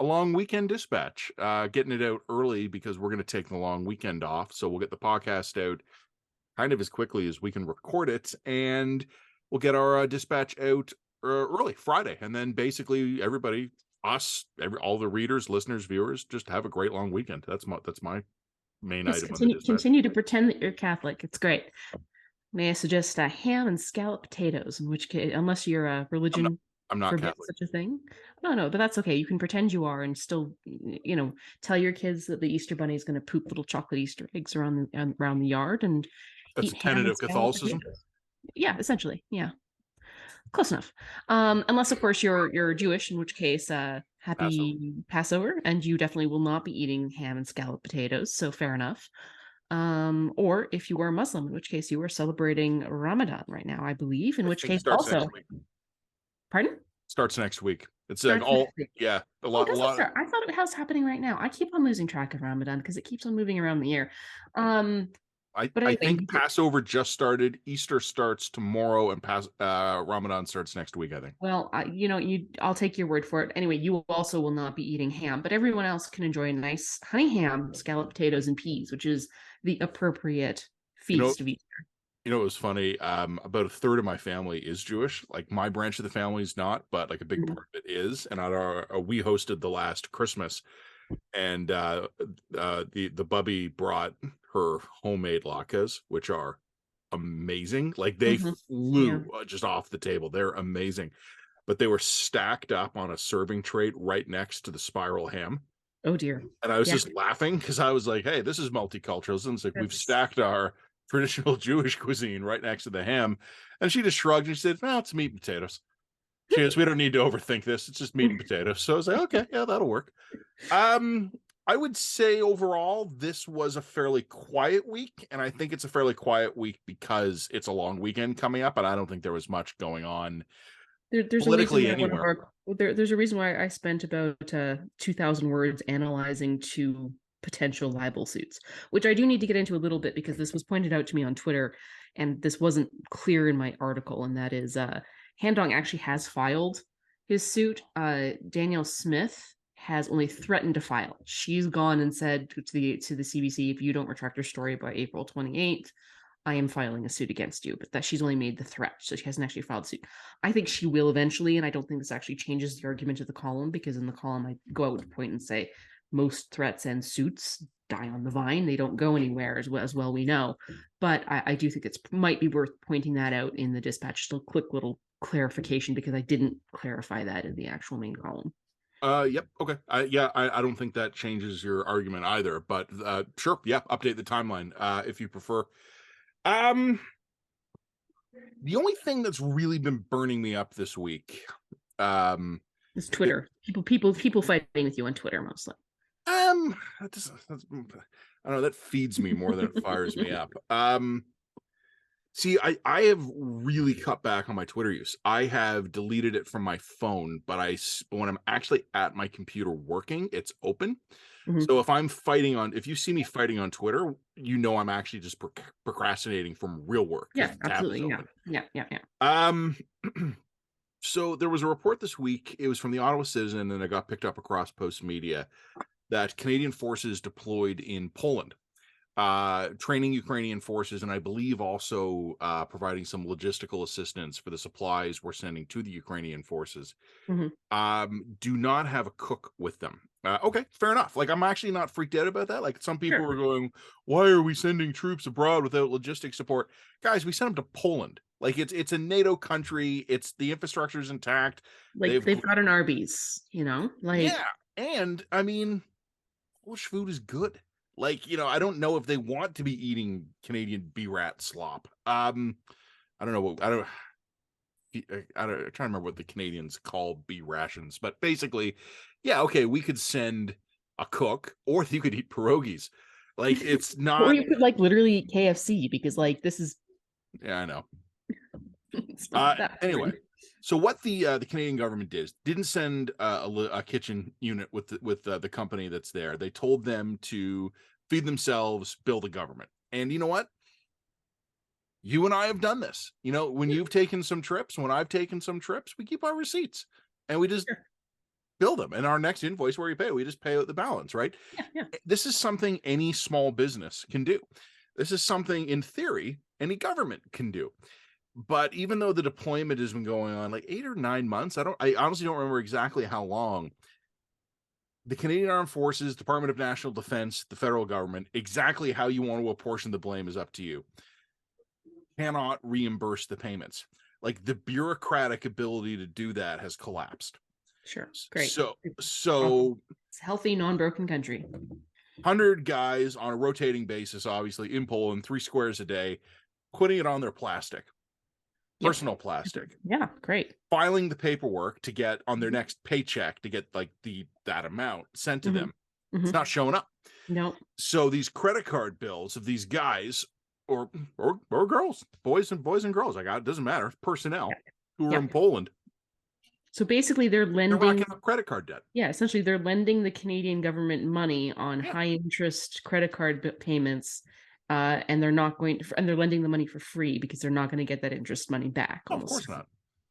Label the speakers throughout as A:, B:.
A: a long weekend dispatch, getting it out early because we're going to take the long weekend off. So we'll get the podcast out kind of as quickly as we can record it, and we'll get our dispatch out early Friday. And then basically everybody, all the readers, listeners, viewers, just have a great long weekend. That's my main
B: Just
A: item on the dispatch.
B: continue to pretend that you're Catholic. It's great. May I suggest ham and scalloped potatoes? In which case, unless your religion
A: I'm not
B: forbids
A: Catholic.
B: such a thing. No, but that's okay. You can pretend you are and still, tell your kids that the Easter Bunny is going to poop little chocolate Easter eggs around the yard and
A: That's
B: eat
A: a
B: ham
A: tenet
B: and
A: of
B: scalloped
A: Catholicism.
B: potatoes. Yeah, essentially. Yeah, close enough. Unless, of course, you're Jewish, in which case, happy Passover, and you definitely will not be eating ham and scalloped potatoes. So fair enough. Or if you are Muslim, in which case you are celebrating Ramadan right now, I believe. In which case, also, pardon?
A: Starts next week. It's
B: Starts
A: like
B: next week.
A: yeah, a
B: Oh,
A: lot.
B: does it start? I thought it was happening right now. I keep on losing track of Ramadan because it keeps on moving around the year. But anyway,
A: I think Passover just started. Easter starts tomorrow, and Ramadan starts next week, I think.
B: Well, I'll take your word for it. Anyway, you also will not be eating ham, but everyone else can enjoy a nice honey ham, scalloped potatoes, and peas, which is the appropriate feast of Easter.
A: It was funny. About a third of my family is Jewish. Like my branch of the family is not, but like a big part of it is. And we hosted the last Christmas, and the bubby brought her homemade latkes, which are amazing. Like they flew just off the table. They're amazing, but they were stacked up on a serving tray right next to the spiral ham.
B: Oh dear.
A: And I was just laughing because I was like, hey, this is multicultural. And it's like we've stacked our traditional Jewish cuisine right next to the ham. And she just shrugged and she said, no, it's meat and potatoes. She goes, we don't need to overthink this. It's just meat and potatoes. So I was like, okay, yeah, that'll work. I would say overall, this was a fairly quiet week. And I think it's a fairly quiet week because it's a long weekend coming up. And I don't think there was much going on
B: there's
A: politically
B: a reason
A: anywhere.
B: There's a reason why I spent about 2,000 words analyzing two potential libel suits, which I do need to get into a little bit because this was pointed out to me on Twitter, and this wasn't clear in my article, and that is Handong actually has filed his suit. Danielle Smith has only threatened to file. She's gone and said to the CBC, if you don't retract your story by April 28th, I am filing a suit against you, but that she's only made the threat, so she hasn't actually filed suit. I think she will eventually, and I don't think this actually changes the argument of the column, because in the column I go out to point and say most threats and suits die on the vine. They don't go anywhere, as well we know. But I do think it might be worth pointing that out in the dispatch. Just a quick little clarification, because I didn't clarify that in the actual main column.
A: Yep. Okay. I don't think that changes your argument either, but sure. Yeah. Update the timeline if you prefer. The only thing that's really been burning me up this week
B: is Twitter. People fighting with you on Twitter mostly.
A: I don't know, that feeds me more than it fires me up. See, I have really cut back on my Twitter use. I have deleted it from my phone, but when I'm actually at my computer working, it's open. So if you see me fighting on Twitter, I'm actually just procrastinating from real work.
B: Yeah, absolutely. Yeah.
A: So there was a report this week. It was from the Ottawa Citizen, and it got picked up across Post Media, that Canadian forces deployed in Poland, training Ukrainian forces, and I believe also providing some logistical assistance for the supplies we're sending to the Ukrainian forces, do not have a cook with them. Okay, fair enough. Like, I'm actually not freaked out about that. Like, some people were going, why are we sending troops abroad without logistic support? Guys, we sent them to Poland. Like, it's a NATO country. It's the infrastructure is intact.
B: Like, they've got an Arby's, like,
A: yeah. And I mean, Polish food is good. Like, I don't know if they want to be eating Canadian B-rat slop. I don't know. I'm trying to remember what the Canadians call B rations, but basically, yeah, okay, we could send a cook, or you could eat pierogies. Like, it's not.
B: Or you could literally eat KFC, because this is.
A: Yeah, I know. Anyway, so what the Canadian government didn't send a kitchen unit with the company that's there. They told them to feed themselves, build a government. And you know what? You and I have done this. When you've taken some trips, when I've taken some trips, we keep our receipts, and we just bill them. And our next invoice where you pay, we just pay out the balance, right?
B: Yeah, yeah.
A: This is something any small business can do. This is something, in theory, any government can do. But even though the deployment has been going on like 8 or 9 months, I honestly don't remember exactly how long. The Canadian Armed Forces, Department of National Defense, the federal government, exactly how you want to apportion the blame is up to you, cannot reimburse the payments. Like, the bureaucratic ability to do that has collapsed.
B: Sure. Great.
A: So
B: It's a healthy, non-broken country.
A: 100 guys on a rotating basis, obviously, in Poland, 3 squares a day, putting it on their plastic, personal plastic.
B: Yeah, great.
A: Filing the paperwork to get on their next paycheck to get like that amount sent to them. It's not showing up.
B: No.
A: So these credit card bills of these guys or girls, boys and girls, it doesn't matter, personnel who are in Poland.
B: So basically they're lending
A: up credit card debt.
B: Yeah, essentially they're lending the Canadian government money on high interest credit card payments. And they're not going to, and they're lending the money for free because they're not going to get that interest money back.
A: Oh, of course not.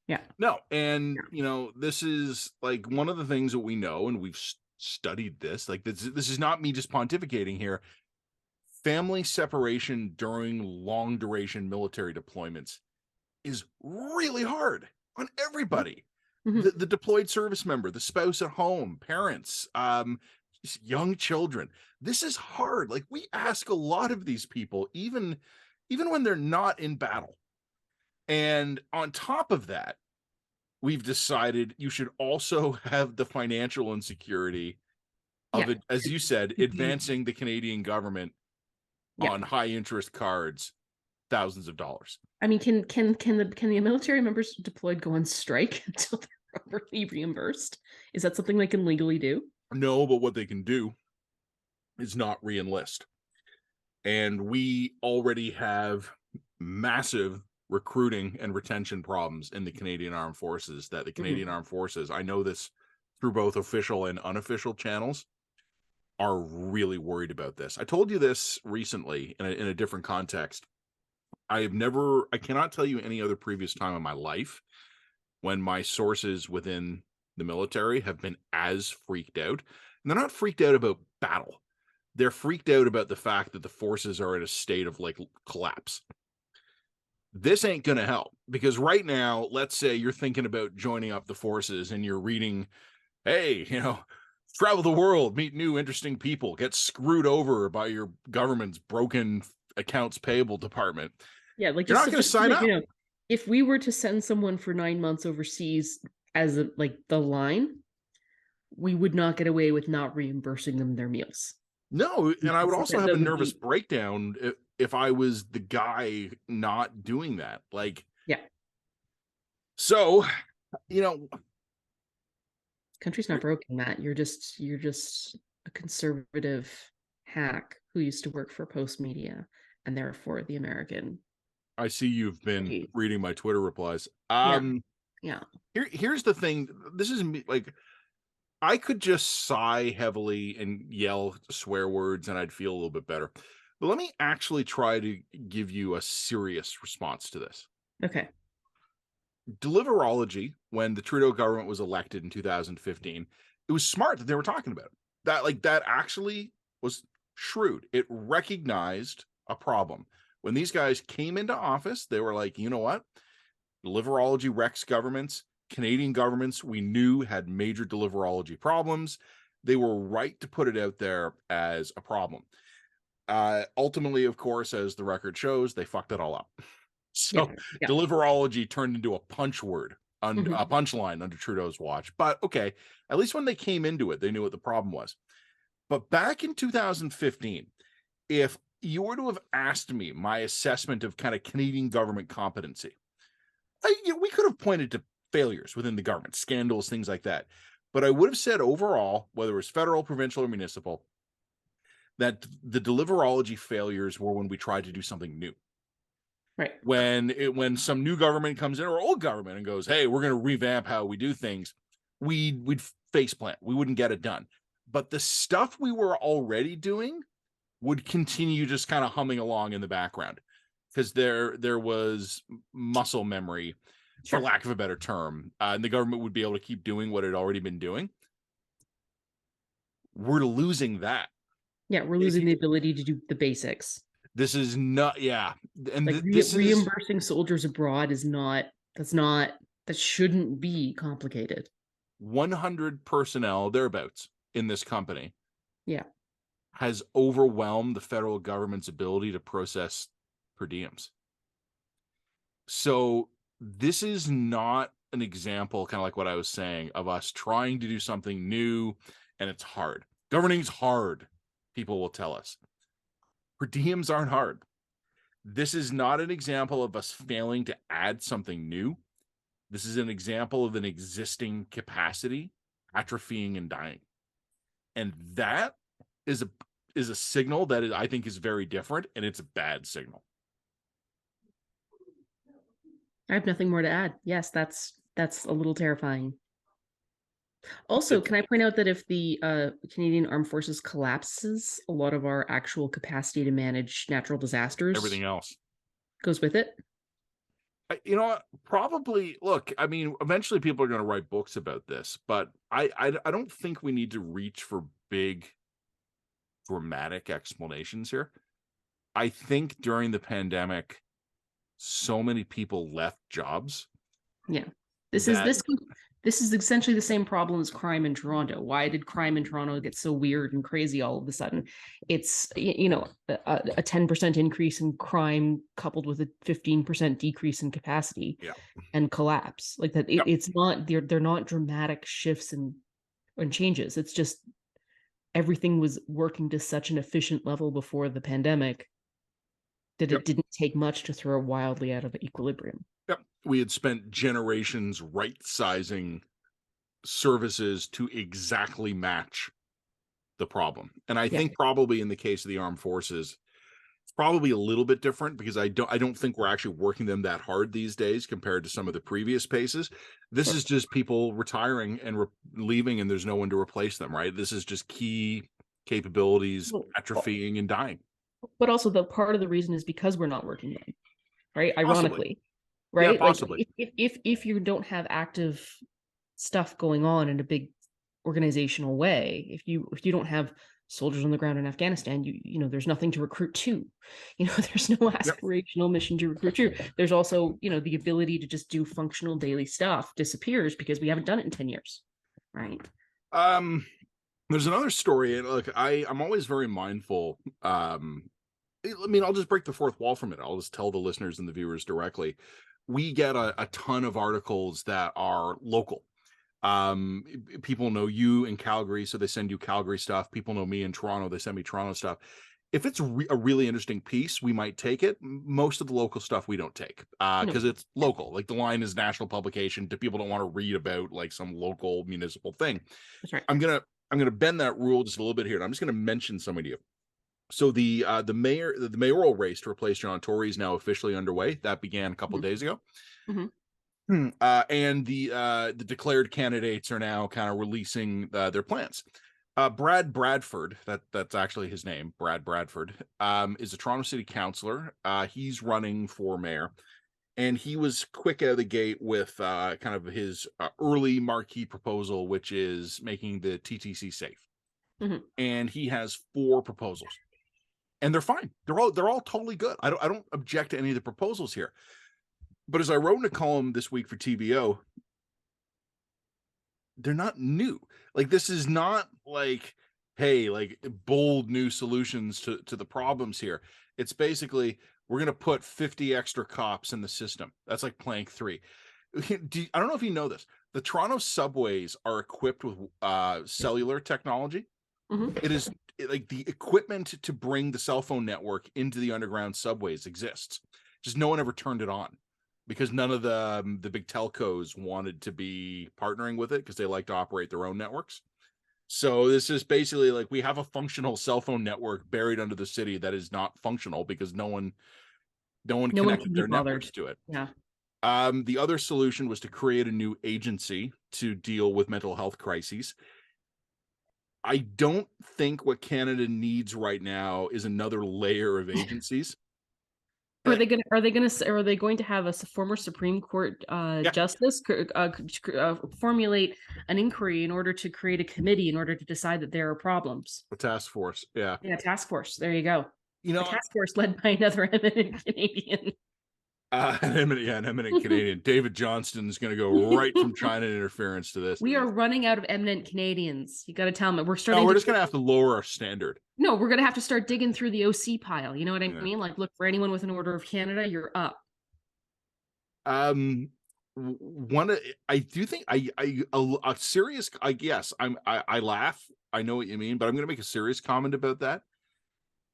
B: Yeah.
A: No. And, this is like one of the things that we know, and we've studied this, like this is not me just pontificating here. Family separation during long duration military deployments is really hard on everybody. The deployed service member, the spouse at home, parents, young children. This is hard. Like, we ask a lot of these people, even when they're not in battle. And on top of that, we've decided you should also have the financial insecurity of it, as you said, advancing the Canadian government on high interest cards, thousands of dollars.
B: I mean, can the military members deployed go on strike until they're properly reimbursed? Is that something they can legally do?
A: No, but what they can do is not re-enlist. And we already have massive recruiting and retention problems in the Canadian Armed Forces, that the Canadian Armed Forces, I know this through both official and unofficial channels, are really worried about this. I told you this recently in a different context. I cannot tell you any other previous time in my life when my sources within the military have been as freaked out. And they're not freaked out about battle. They're freaked out about the fact that the forces are in a state of like collapse. This ain't going to help, because right now, let's say you're thinking about joining up the forces and you're reading, hey, travel the world, meet new interesting people, get screwed over by your government's broken accounts payable department.
B: Yeah, like
A: you're not going to sign up.
B: If we were to send someone for 9 months overseas as the line, we would not get away with not reimbursing them their meals.
A: No, and I would also have a nervous breakdown if I was the guy not doing that. Like, so,
B: country's not broken, Matt. You're just a conservative hack who used to work for Post Media and therefore the American.
A: I see you've been reading my Twitter replies.
B: Yeah.
A: Here's the thing. This is like, I could just sigh heavily and yell swear words and I'd feel a little bit better. But let me actually try to give you a serious response to this.
B: Okay.
A: Deliverology, when the Trudeau government was elected in 2015, it was smart that they were talking about it. That actually was shrewd. It recognized a problem. When these guys came into office, they were like, you know what? Deliverology wrecks governments. Canadian governments, we knew, had major deliverology problems. They were right to put it out there as a problem. Ultimately, of course, as the record shows, they fucked it all up. So deliverology turned into a punch word, a punchline under Trudeau's watch. But okay, at least when they came into it, they knew what the problem was. But back in 2015, if you were to have asked me my assessment of kind of Canadian government competency, we could have pointed to failures within the government, scandals, things like that. But I would have said overall, whether it was federal, provincial, or municipal, that the deliverology failures were when we tried to do something new.
B: Right.
A: When some new government comes in, or old government, and goes, hey, we're going to revamp how we do things, we'd faceplant. We wouldn't get it done. But the stuff we were already doing would continue just kind of humming along in the background, because there was muscle memory, for lack of a better term, and the government would be able to keep doing what it had already been doing. We're losing that.
B: Yeah, we're
A: If
B: losing
A: you,
B: the ability to do the basics.
A: this is not, yeah. And
B: Like
A: this is
B: reimbursing soldiers abroad is not, that's not, that shouldn't be complicated.
A: 100 personnel, thereabouts, in this company
B: Yeah.
A: has overwhelmed the federal government's ability to process per diems. So this is not an example, kind of like what I was saying, of us trying to do something new and it's hard. Governing's hard, people will tell us. Per diems aren't hard. This is not an example of us failing to add something new. This is an example of an existing capacity atrophying and dying. And that is a signal that I think is very different, and it's a bad signal.
B: I have nothing more to add. Yes, that's a little terrifying. Also,
A: It's
B: can I point out that if the Canadian Armed Forces collapses, a lot of our actual capacity to manage natural disasters
A: everything else.
B: goes with it?
A: You know what? Probably. Look, I mean, eventually people are going to write books about this, but I don't think we need to reach for big, dramatic explanations here. I think during the pandemic, so many people left jobs.
B: Yeah.
A: That
B: This is essentially the same problem as crime in Toronto. Why did crime in Toronto get so weird and crazy all of a sudden? It's a 10% increase in crime coupled with a 15% decrease in capacity
A: yeah
B: and collapse. Like that
A: yeah
B: it's not they're not dramatic shifts and changes. It's just everything was working to such an efficient level before the pandemic that
A: yeah.
B: it didn't take much to throw wildly out of equilibrium.
A: Yep. We had spent generations right sizing services to exactly match the problem. And I
B: Yeah.
A: think probably in the case of the armed forces, it's probably a little bit different because I don't think we're actually working them that hard these days compared to some of the previous paces. This
B: Sure.
A: is just people retiring and leaving and there's no one to replace them, right? This is just key capabilities
B: Well,
A: atrophying and dying.
B: but also the part of the reason is because we're not working them, right?
A: Possibly.
B: Ironically,
A: Yeah,
B: right? Like
A: possibly.
B: if you don't have active stuff going on in a big organizational way, if you don't have soldiers on the ground in Afghanistan, there's nothing to recruit to. There's no
A: Yep.
B: aspirational mission to recruit to. There's also, the ability to just do functional daily stuff disappears because we haven't done it in 10 years. Right.
A: There's another story, and look, I'm always very mindful. I mean, I'll just break the fourth wall from it. I'll just tell the listeners and the viewers directly. We get a ton of articles that are local. People know you in Calgary, so they send you Calgary stuff. People know me in Toronto, they send me Toronto stuff. If it's a really interesting piece, we might take it. Most of the local stuff we don't take because it's local. Like the line is national publication. People don't want to read about like some local municipal thing.
B: That's right.
A: I'm gonna bend that rule just a little bit here, and I'm just gonna mention some of you. So the mayoral race to replace John Tory is now officially underway. That began a couple of days ago. And the declared candidates are now kind of releasing their plans. Brad Bradford, that's actually his name, Brad Bradford, is a Toronto City Councillor. He's running for mayor, and he was quick out of the gate with kind of his early marquee proposal, which is making the TTC safe. And he has 4 proposals, and they're fine. They're all totally good. I don't object to any of the proposals here. But as I wrote in a column this week for TVO, they're not new. Like this is not like, hey, like bold new solutions to the problems here. It's basically we're going to put 50 extra cops in the system. That's like Plank 3. I don't know if you know this. The Toronto subways are equipped with cellular technology. It is like the equipment to bring the cell phone network into the underground subways exists. Just no one ever turned it on because none of the big telcos wanted to be partnering with it because they like to operate their own networks. So this is basically like we have a functional cell phone network buried under the city that is not functional because no one connected their networks to it.
B: Yeah.
A: The other solution was to create a new agency to deal with mental health crises. I don't think what Canada needs right now is another layer of agencies.
B: Are they going to have a former Supreme Court
A: Yeah,
B: justice formulate an inquiry in order to create a committee in order to decide that there are problems?
A: the task force. Yeah,
B: Yeah, task force. There you go.
A: you
B: A
A: know,
B: task force led by another eminent Canadian.
A: an eminent Canadian, David Johnston, is going to go right from China interference to this.
B: We are running out of eminent Canadians. You got to tell them we're
A: No,
B: starting.
A: we're just going to have to lower our standard.
B: No, we're going to have to start digging through the OC pile. You know what I
A: Yeah.
B: mean? Like, look for anyone with an Order of Canada, you're up.
A: One, I do think a serious. I guess I laugh. I know what you mean, but I'm going to make a serious comment about that.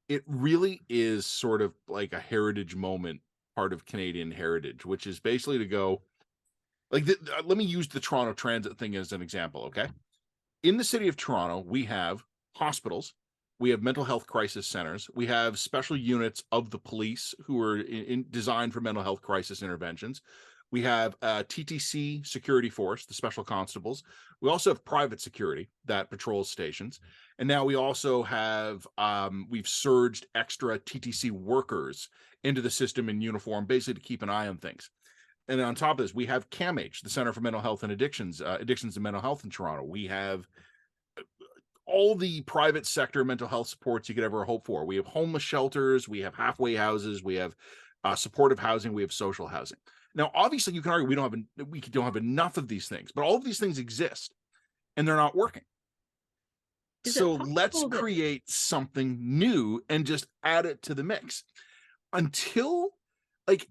A: It really is sort of like a heritage moment, part of Canadian heritage, which is basically to go like. Let me use the Toronto Transit thing as an example. Okay, in the city of Toronto, we have hospitals, we have mental health crisis centers, we have special units of the police who are designed for mental health crisis interventions. We have TTC security force, the special constables. We also have private security that patrols stations. And now we also have, we've surged extra TTC workers into the system in uniform, basically to keep an eye on things. And on top of this, we have CAMH, the Center for Mental Health and Addictions and Mental Health in Toronto. We have all the private sector mental health supports you could ever hope for. We have homeless shelters, we have halfway houses, we have supportive housing, we have social housing. Now, obviously, you can argue we don't have enough of these things, but all of these things exist, and they're not working. So let's create something new and just add it to the mix. Until, like,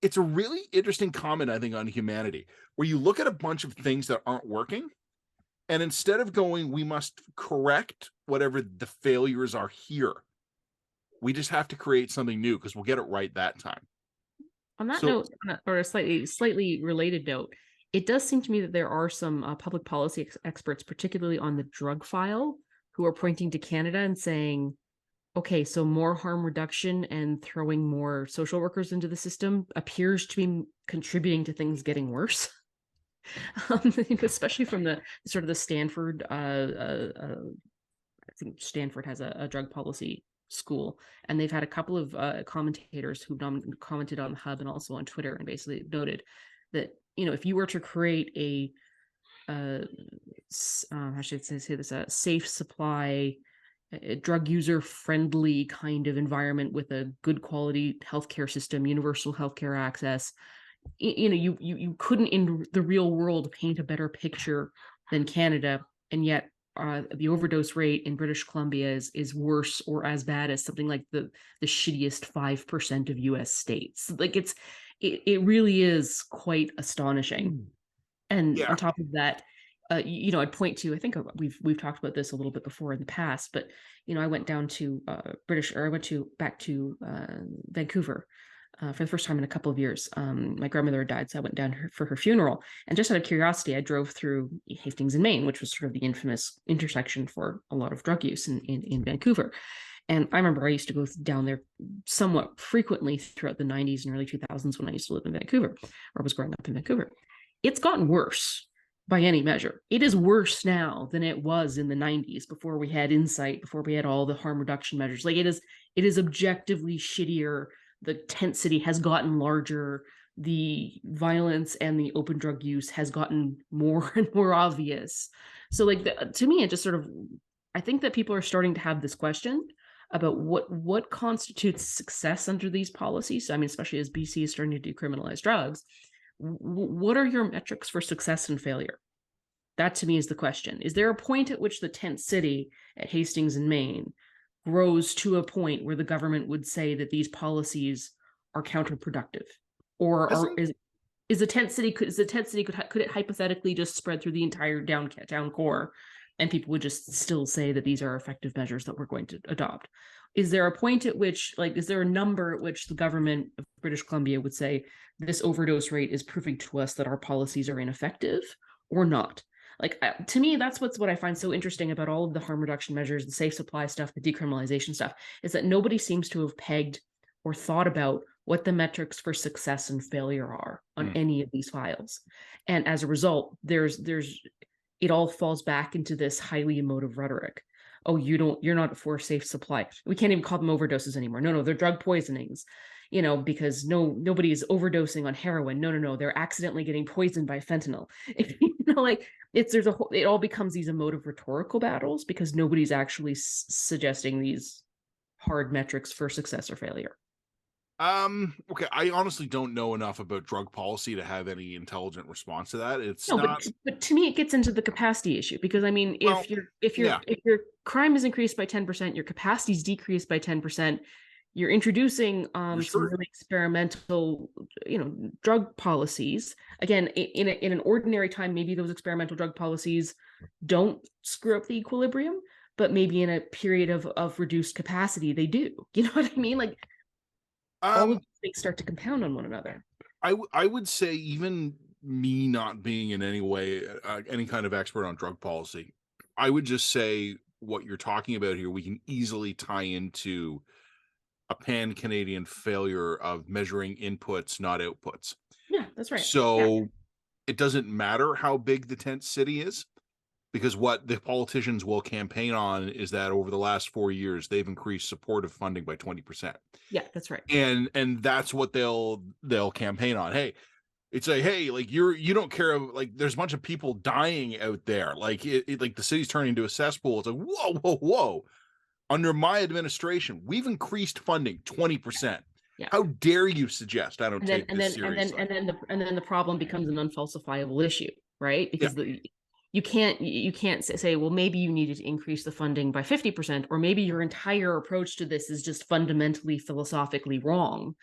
A: it's a really interesting comment, I think, on humanity, where you look at a bunch of things that aren't working, and instead of going, we must correct whatever the failures are here, we just have to create something new because we'll get it right that time.
B: On that note, or a slightly related note, it does seem to me that there are some public policy experts, particularly on the drug file, who are pointing to Canada and saying, okay, so more harm reduction and throwing more social workers into the system appears to be contributing to things getting worse. Especially from the sort of the Stanford, I think Stanford has a drug policy school, and they've had a couple of commentators who've commented on the Hub and also on Twitter, and basically noted that, you know, if you were to create a I should say this, a safe supply, a drug user friendly kind of environment with a good quality healthcare system, universal healthcare access, you know, you couldn't in the real world paint a better picture than Canada, and yet the overdose rate in British Columbia is worse or as bad as something like the shittiest 5% of U.S. states. Like it really is quite astonishing. And
A: yeah.
B: on top of that, you know, I'd point to, I think we've talked about this a little bit before in the past, but you know, I went down to back to Vancouver for the first time in a couple of years. My grandmother died, so I went down for her funeral. And just out of curiosity, I drove through Hastings in Maine, which was sort of the infamous intersection for a lot of drug use in Vancouver. And I remember I used to go down there somewhat frequently throughout the 90s and early 2000s when I used to live in Vancouver, or was growing up in Vancouver. It's gotten worse by any measure. It is worse now than it was in the 90s, before we had insight, before we had all the harm reduction measures. Like it is objectively shittier. The tent city has gotten larger. The violence and the open drug use has gotten more and more obvious. So like to me, it just sort of, I think that people are starting to have this question about what constitutes success under these policies. I mean, especially as BC is starting to decriminalize drugs. What are your metrics for success and failure? That to me is the question. Is there a point at which the tent city at Hastings in Maine grows to a point where the government would say that these policies are counterproductive? Or is the tent city could it hypothetically just spread through the entire downtown core, and people would just still say that these are effective measures that we're going to adopt? Is there a point at which, like, is there a number at which the government of British Columbia would say this overdose rate is proving to us that our policies are ineffective or not? Like, to me, that's what I find so interesting about all of the harm reduction measures, the safe supply stuff, the decriminalization stuff, is that nobody seems to have pegged or thought about what the metrics for success and failure are on any of these files. And as a result, it all falls back into this highly emotive rhetoric. Oh, you're not for safe supply. We can't even call them overdoses anymore. No, they're drug poisonings. because nobody is overdosing on heroin. No, they're accidentally getting poisoned by fentanyl. Like it all becomes these emotive rhetorical battles because nobody's actually suggesting these hard metrics for success or failure.
A: Okay, I honestly don't know enough about drug policy to have any intelligent response to that. It's
B: No,
A: not,
B: but to me it gets into the capacity issue, because I mean,
A: well,
B: if
A: yeah,
B: your crime is increased by 10%, your capacity is decreased by 10%, you're introducing
A: you're
B: some
A: screwed.
B: really experimental, drug policies. Again, in an ordinary time, maybe those experimental drug policies don't screw up the equilibrium, but maybe in a period of reduced capacity, they do. You know what I mean? Like all of
A: Um,
B: these things start to compound on one another.
A: I would say, even me not being in any way any kind of expert on drug policy, I would just say what you're talking about here, we can easily tie into a pan-Canadian failure of measuring inputs, not outputs.
B: Yeah, that's right. Yeah.
A: So it doesn't matter how big the tent city is, because what the politicians will campaign on is that over the last 4 years, they've increased supportive funding by 20%.
B: Yeah, that's right.
A: And that's what they'll campaign on. Hey, it's like, hey, like you don't care, like there's a bunch of people dying out there, like like the city's turning into a cesspool. It's like, whoa. Under my administration, we've increased funding 20%.
B: Yeah.
A: How dare you suggest I don't
B: And then
A: take
B: and
A: this
B: then
A: seriously?
B: and then the problem becomes an unfalsifiable issue, right?
A: Yeah.
B: Because you can't say, well, maybe you needed to increase the funding by 50%, or maybe your entire approach to this is just fundamentally philosophically wrong.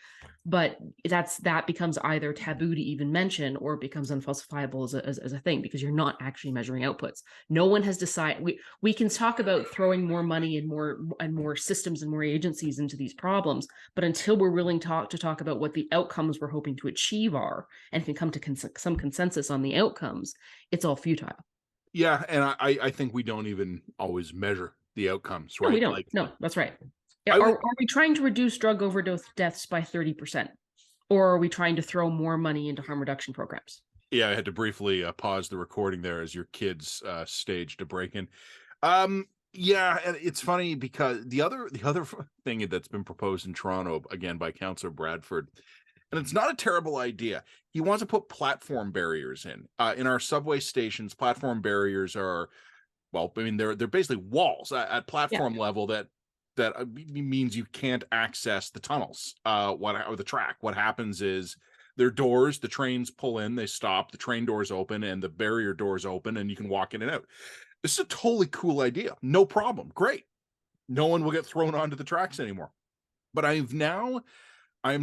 B: But that becomes either taboo to even mention, or it becomes unfalsifiable as a thing, because you're not actually measuring outputs. No one has decided. We can talk about throwing more money and more systems and more agencies into these problems, but until we're willing to talk about what the outcomes we're hoping to achieve are, and can come to some consensus on the outcomes, it's all futile.
A: Yeah, and I think we don't even always measure the outcomes,
B: No, we
A: right?
B: don't.
A: Like
B: No, that's right.
A: I would,
B: Are we trying to reduce drug overdose deaths by 30%? Or are we trying to throw more money into harm reduction programs?
A: yeah, I had to briefly pause the recording there as your kids staged a break-in. Yeah, and it's funny because the other thing that's been proposed in Toronto again by Councillor Bradford, and it's not a terrible idea. He wants to put platform barriers in our subway stations. Platform barriers are, well, I mean, they're basically walls at
B: Yeah.
A: platform level that means you can't access the tunnels, or the track. What happens is they're doors, the trains pull in, they stop, the train doors open, and the barrier doors open, and you can walk in and out. This is a totally cool idea. No problem. Great. No one will get thrown onto the tracks anymore. But I'm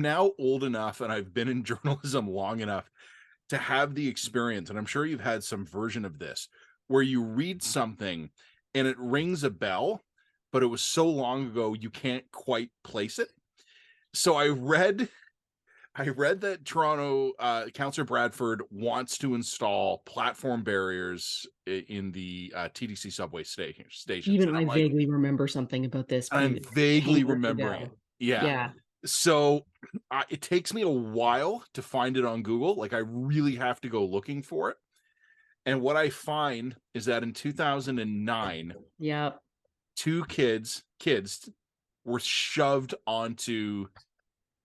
A: now old enough, and I've been in journalism long enough to have the experience, and I'm sure you've had some version of this, where you read something and it rings a bell, but it was so long ago you can't quite place it. So I read that Toronto Councillor Bradford wants to install platform barriers in the TDC subway stations,
B: Even I vaguely remember something about this
A: and I'm
B: previous 10
A: vaguely
B: years
A: remembering it.
B: ago.
A: Yeah.
B: Yeah.
A: So it takes me a while to find it on Google. Like I really have to go looking for it. And what I find is that in 2009,
B: Yeah.
A: two kids were shoved onto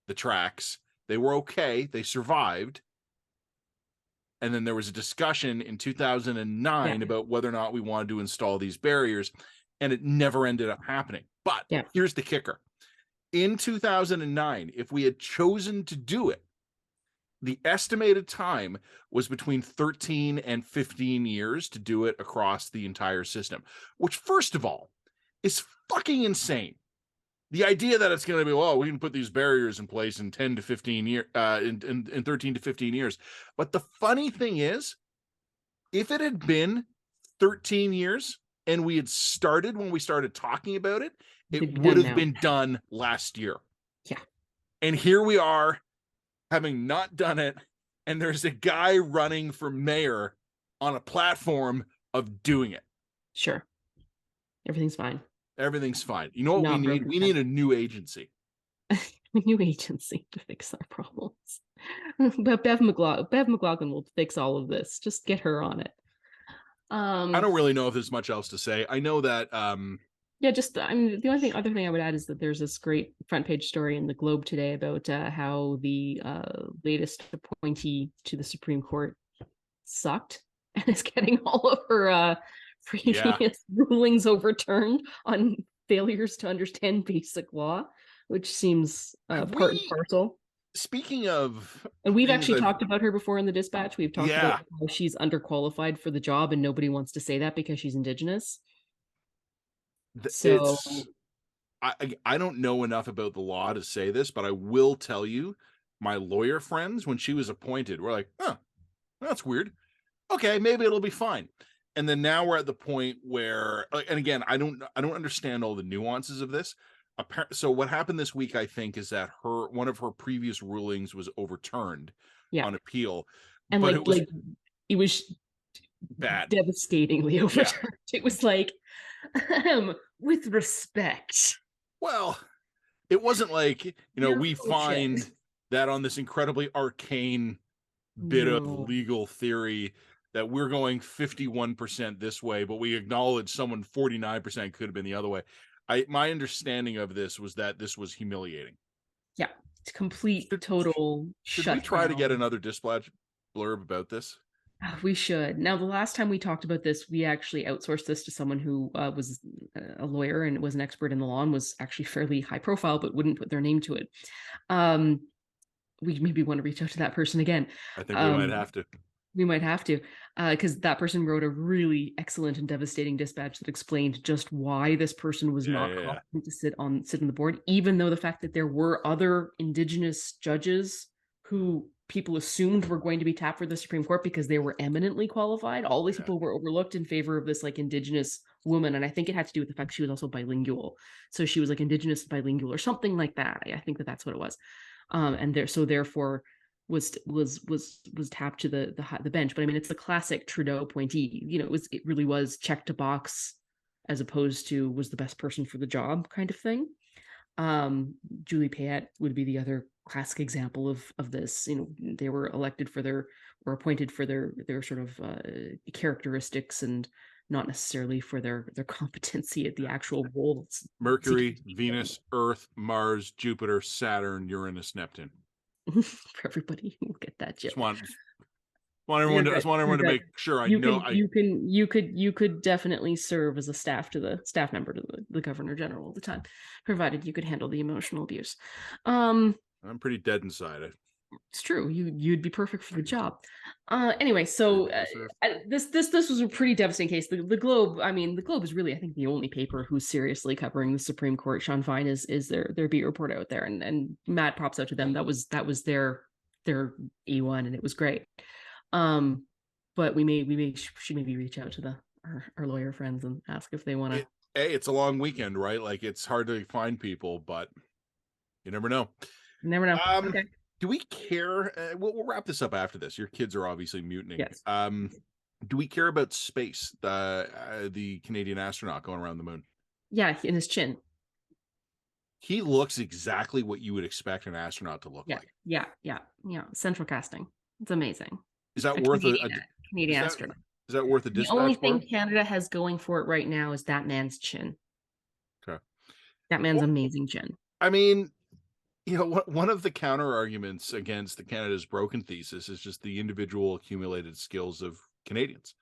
A: the tracks. They were okay. They survived. And then there was a discussion in 2009
B: Yeah.
A: about whether or not we wanted to install these barriers, and it never ended up happening. But
B: Yeah.
A: here's the kicker. In 2009, if we had chosen to do it, the estimated time was between 13 and 15 years to do it across the entire system, which, first of all, is fucking insane. The idea that it's going to be, well, we can put these barriers in place in 10 to 15 years, in 13 to 15 years. But the funny thing is, if it had been 13 years and we had started when we started talking about it, it
B: They'd be
A: would
B: done
A: have
B: now.
A: been done last year.
B: Yeah.
A: And here we are, having not done it, and there's a guy running for mayor on a platform of doing it.
B: Sure. Everything's fine.
A: Everything's fine. You know what we
B: Not
A: need?
B: broken
A: We need a new agency.
B: A new agency to fix our problems. But Bev McLaughlin will fix all of this. Just get her on it.
A: I don't really know if there's much else to say. I know that
B: Yeah, just I mean, the other thing I would add is that there's this great front page story in the Globe today about how the latest appointee to the Supreme Court sucked and is getting all of her
A: Yeah.
B: previous rulings overturned on failures to understand basic law, which seems
A: Have
B: part and
A: we,
B: parcel.
A: speaking of
B: And we've
A: things
B: actually
A: I've,
B: talked about her before in the dispatch. We've talked about
A: yeah,
B: how she's underqualified for the job, and nobody wants to say that because she's Indigenous.
A: it's,
B: So
A: I don't know enough about the law to say this, but I will tell you, my lawyer friends, when she was appointed, were like, huh, that's weird. Okay, maybe it'll be fine. And then now we're at the point where, and again, I don't understand all the nuances of this. So what happened this week, I think, is that one of her previous rulings was overturned
B: yeah,
A: on appeal,
B: and
A: but it was
B: it was
A: bad.
B: devastatingly
A: Yeah.
B: overturned. It was like, with respect.
A: Well, it wasn't like,
B: You're
A: we
B: full of shit.
A: find that on this incredibly arcane bit of
B: No.
A: legal theory that we're going 51% this way, but we acknowledge someone 49% could have been the other way. My understanding of this was that this was humiliating.
B: Yeah. It's complete,
A: Should,
B: total
A: should we try to get
B: shutdown.
A: another dispatch blurb about this?
B: We should. Now, the last time we talked about this, we actually outsourced this to someone who was a lawyer and was an expert in the law and was actually fairly high profile, but wouldn't put their name to it. Um, we maybe want to reach out to that person again.
A: I think we might
B: Um,
A: have to.
B: we might have to, because that person wrote a really excellent and devastating dispatch that explained just why this person was
A: Yeah,
B: not
A: yeah, yeah.
B: competent to sit on the board, even though the fact that there were other Indigenous judges who people assumed were going to be tapped for the Supreme Court because they were eminently qualified. All these
A: Yeah.
B: people were overlooked in favor of this like Indigenous woman, and I think it had to do with the fact she was also bilingual. So she was like Indigenous bilingual or something like that. I think that that's what it was. And there, so therefore was tapped to the bench. But I mean, it's the classic Trudeau appointee. It really was check to box as opposed to was the best person for the job kind of thing. Julie Payette would be the other classic example of this. They were elected for their or appointed for their sort of characteristics and not necessarily for their competency at the actual role.
A: Mercury, Venus, Earth, Mars, Jupiter, Saturn, Uranus, Neptune.
B: For everybody who will get that
A: Just
B: joke.
A: want everyone to,
B: You're
A: I
B: good.
A: just want
B: You're
A: everyone to
B: good.
A: make sure I
B: You
A: know
B: can you could definitely serve as a staff member to the governor general at the time, provided you could handle the emotional abuse.
A: I'm pretty dead inside.
B: It's true. You'd be perfect for the job. Anyway, so this was a pretty devastating case. The Globe, I mean, the Globe is really, I think, the only paper who's seriously covering the Supreme Court. Sean Fine is their beat report out there, and mad props out to them. That was their E1, and it was great. But we should maybe reach out to our lawyer friends and ask if they want to.
A: Hey, it's a long weekend, right? Like it's hard to find people, but you never know.
B: Never know. Okay.
A: Do we care? We'll wrap this up after this. Your kids are obviously mutinying.
B: Yes.
A: Do we care about space? The Canadian astronaut going around the moon.
B: Yeah, in his chin.
A: He looks exactly what you would expect an astronaut to look
B: Yeah.
A: like.
B: Yeah. Yeah. Yeah. Central casting. It's amazing.
A: Is that
B: A
A: worth
B: Canadian
A: is
B: astronaut.
A: that worth a
B: The only
A: dispatch
B: thing
A: blurb?
B: Canada has going for it right now is that man's chin.
A: Okay.
B: That man's
A: Well,
B: amazing chin.
A: I mean, one of the counter arguments against the Canada's broken thesis is just the individual accumulated skills of Canadians.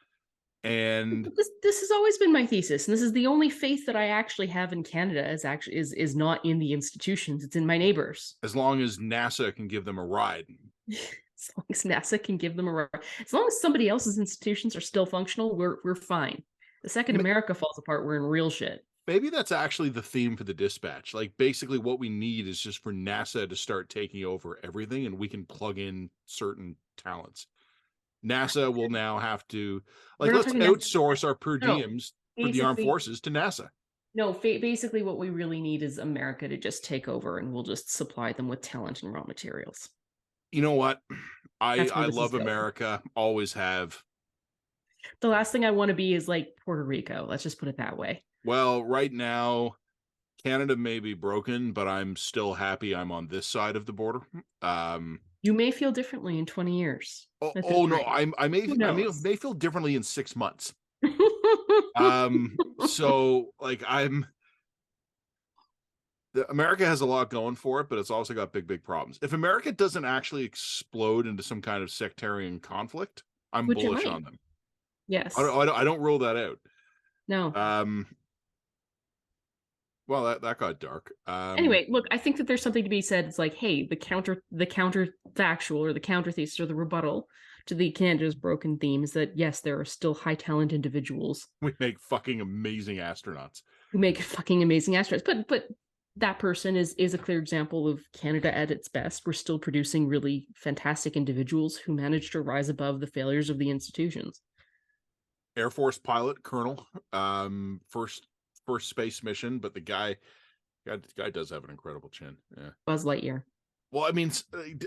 A: And
B: This has always been my thesis, and this is the only faith that I actually have in Canada is not in the institutions; it's in my neighbors.
A: as long as NASA can give them a ride.
B: As long as NASA can give them a ride, as long as somebody else's institutions are still functional, we're fine. The second America falls apart, we're in real shit.
A: Maybe that's actually the theme for the dispatch. Like basically what we need is just for NASA to start taking over everything and we can plug in certain talents. NASA will now have to let's outsource our per diems for the armed forces to NASA.
B: No, basically what we really need is America to just take over and we'll just supply them with talent and raw materials.
A: You know what? I love
B: going.
A: America, always have.
B: The last thing I want to be is like Puerto Rico. Let's just put it that way.
A: Well, right now, Canada may be broken, but I'm still happy I'm on this side of the border.
B: You may feel differently in 20 years.
A: Oh no, I may feel differently in 6 months. So like I'm America has a lot going for it, but it's also got big problems. If America doesn't actually explode into some kind of sectarian conflict, I'm
B: Which it
A: bullish
B: might.
A: on them.
B: Yes.
A: I don't rule that out.
B: No.
A: Well, that got dark.
B: Anyway, look, I think that there's something to be said. It's like, hey, the counterfactual or the counter thesis or the rebuttal to the Canada's broken theme is that yes, there are still high talent individuals
A: we make fucking amazing astronauts
B: who make fucking amazing astronauts. But that person is a clear example of Canada at its best. We're still producing really fantastic individuals who manage to rise above the failures of the institutions.
A: Air Force pilot, colonel, first space mission, but the guy does have an incredible chin. Yeah.
B: Buzz Lightyear.
A: Well, I mean,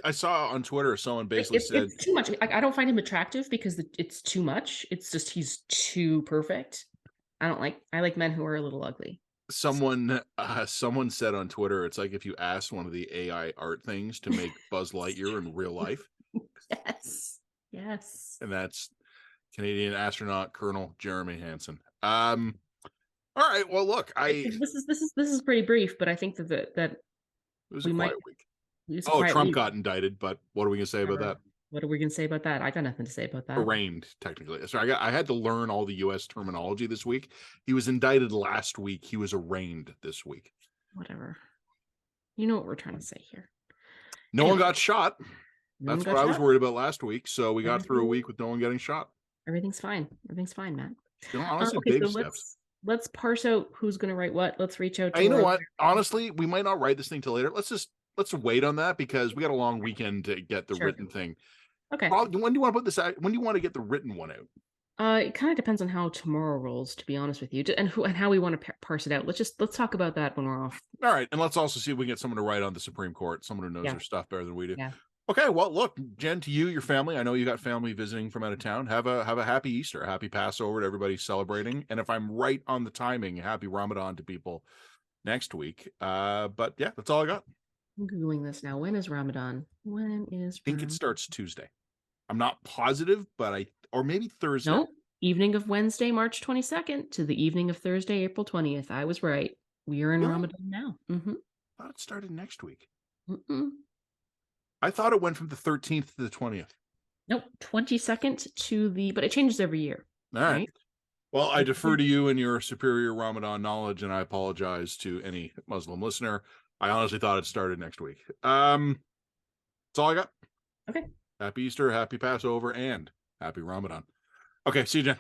A: I saw on Twitter someone basically said
B: it's too much. I don't find him attractive because it's too much. It's just he's too perfect. I like men who are a little ugly.
A: Someone said on Twitter, it's like if you asked one of the AI art things to make Buzz Lightyear in real life.
B: Yes.
A: And that's Canadian astronaut Colonel Jeremy Hansen. All right. Well, look,
B: this is pretty brief, but I think that
A: it was a quiet week. Trump got indicted, but what are we gonna say about that?
B: What are we gonna say about that? I got nothing to say about that.
A: Arraigned, technically. So I had to learn all the U.S. terminology this week. He was indicted last week. He was arraigned this week.
B: Whatever. You know what we're trying to say here.
A: No one got shot. That's what I was worried about last week. So we got through a week with no one getting shot.
B: Everything's fine. Everything's fine, Matt.
A: Honestly, baby steps.
B: Let's parse out who's going to write what. Let's reach out to
A: you know what? Honestly, we might not write this thing till later. Let's wait on that because we got a long weekend to get the written thing.
B: Okay.
A: When do you want to put this out? When do you want to get the written one out?
B: It kind of depends on how tomorrow rolls, to be honest with you, and how we want to parse it out. Let's talk about that when we're off.
A: All right, and let's also see if we can get someone to write on the Supreme Court, someone who knows their stuff better than we do.
B: Yeah.
A: Okay, well, look, Jen, to you, your family. I know you got family visiting from out of town. Have a happy Easter, happy Passover to everybody celebrating. And if I'm right on the timing, happy Ramadan to people next week. But yeah, that's all I got.
B: I'm Googling this now. When is Ramadan? I
A: think it starts Tuesday. I'm not positive, but or maybe Thursday.
B: No, evening of Wednesday, March 22nd to the evening of Thursday, April 20th. I was right. We are in Ramadan now.
A: I thought it started next week. I thought it went from the 13th to the 20th.
B: Nope, 22nd to but it changes every year.
A: All right. Well, I defer to you and your superior Ramadan knowledge, and I apologize to any Muslim listener. I honestly thought it started next week. That's all I got.
B: Okay.
A: Happy Easter, happy Passover, and happy Ramadan. Okay, see you, Jen.